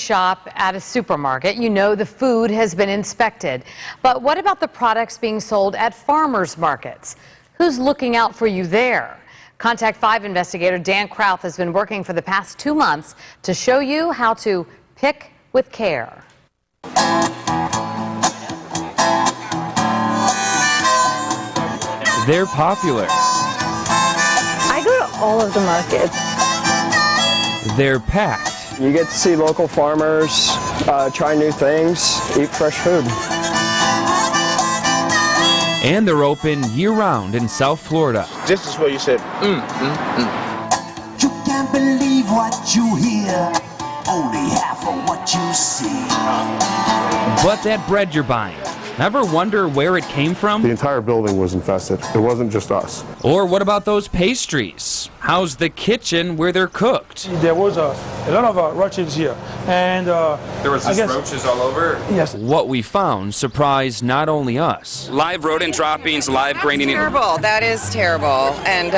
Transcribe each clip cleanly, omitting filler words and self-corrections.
shop at a supermarket, you know the food has been inspected. But what about the products being sold at farmers markets? Who's looking out for you there? Contact 5 investigator Dan Krauth has been working for the past 2 months to show you how to pick with care. They're popular. I go to all of the markets. They're packed. You get to see local farmers, try new things, eat fresh food. And they're open year-round in South Florida. This is where you said, You can't believe what you hear, only half of what you see. But that bread you're buying, ever wonder where it came from? The entire building was infested. It wasn't just us. Or what about those pastries? How's the kitchen where they're cooked? There was a lot of roaches here, and there was just roaches all over? Yes. What we found surprised not only us. Live rodent droppings, live grain eating. Terrible. That is terrible. And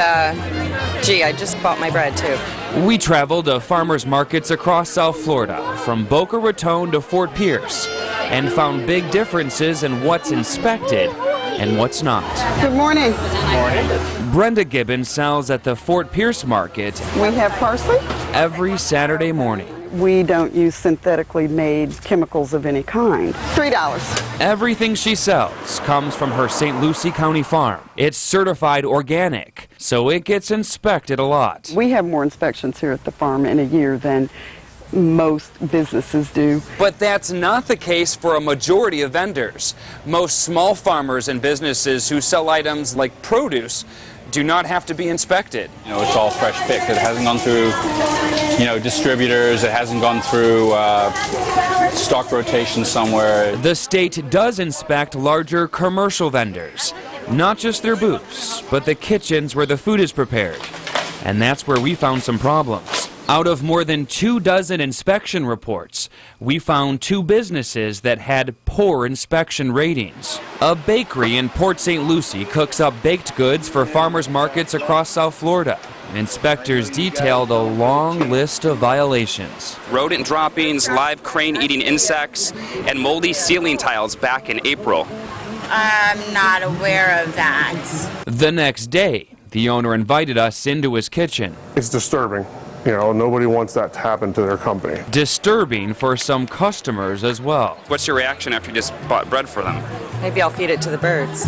gee, I just bought my bread too. We traveled to farmers markets across South Florida, from Boca Raton to Fort Pierce, and found big differences in what's inspected and what's not. Good morning. Good morning. Brenda Gibbons sells at the Fort Pierce market. We have parsley. Every Saturday morning. We don't use synthetically made chemicals of any kind. $3. Everything she sells comes from her St. Lucie County farm. It's certified organic, so it gets inspected a lot. We have more inspections here at the farm in a year than most businesses do. But that's not the case for a majority of vendors. Most small farmers and businesses who sell items like produce do not have to be inspected. You know, it's all fresh picked. It hasn't gone through, distributors. It hasn't gone through stock rotation somewhere. The state does inspect larger commercial vendors, not just their booths, but the kitchens where the food is prepared. And that's where we found some problems. Out of more than 24 inspection reports, we found 2 businesses that had poor inspection ratings. A bakery in Port St. Lucie cooks up baked goods for farmers markets across South Florida. Inspectors detailed a long list of violations. Rodent droppings, live crane eating insects, and moldy ceiling tiles back in April. I'm not aware of that. The next day, the owner invited us into his kitchen. It's disturbing. Nobody wants that to happen to their company. Disturbing for some customers as well. What's your reaction after you just bought bread for them? Maybe I'll feed it to the birds.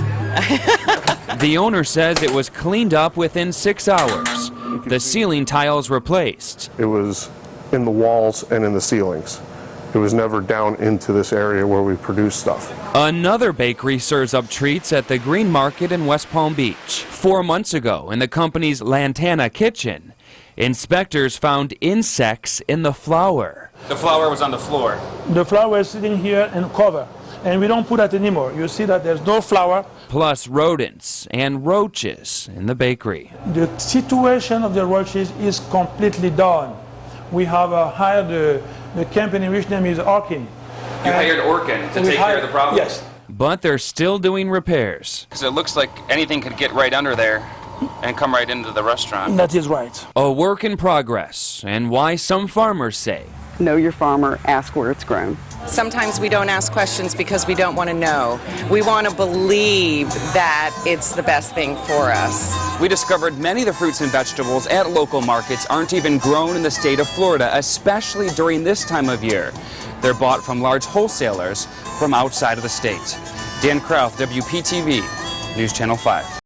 The owner says it was cleaned up within 6 hours. The ceiling tiles replaced. It was in the walls and in the ceilings. It was never down into this area where we produce stuff. Another bakery serves up treats at the Green Market in West Palm Beach. 4 months ago, in the company's Lantana kitchen, inspectors found insects in the flour. The flour was on the floor. The flour is sitting here and cover, and we don't put that anymore. You see that there's no flour. Plus rodents and roaches in the bakery. The situation of the roaches is completely done. We have hired the company, which name is Orkin. You hired Orkin to take care of the problem? Yes. But they're still doing repairs. Because it looks like anything could get right under there and come right into the restaurant. That is right. A work in progress, and why some farmers say, Know your farmer, ask where it's grown. Sometimes we don't ask questions because we don't want to know. We want to believe that it's the best thing for us. We discovered many of the fruits and vegetables at local markets aren't even grown in the state of Florida, especially during this time of year. They're bought from large wholesalers from outside of the state. Dan Krauth, WPTV, News Channel 5.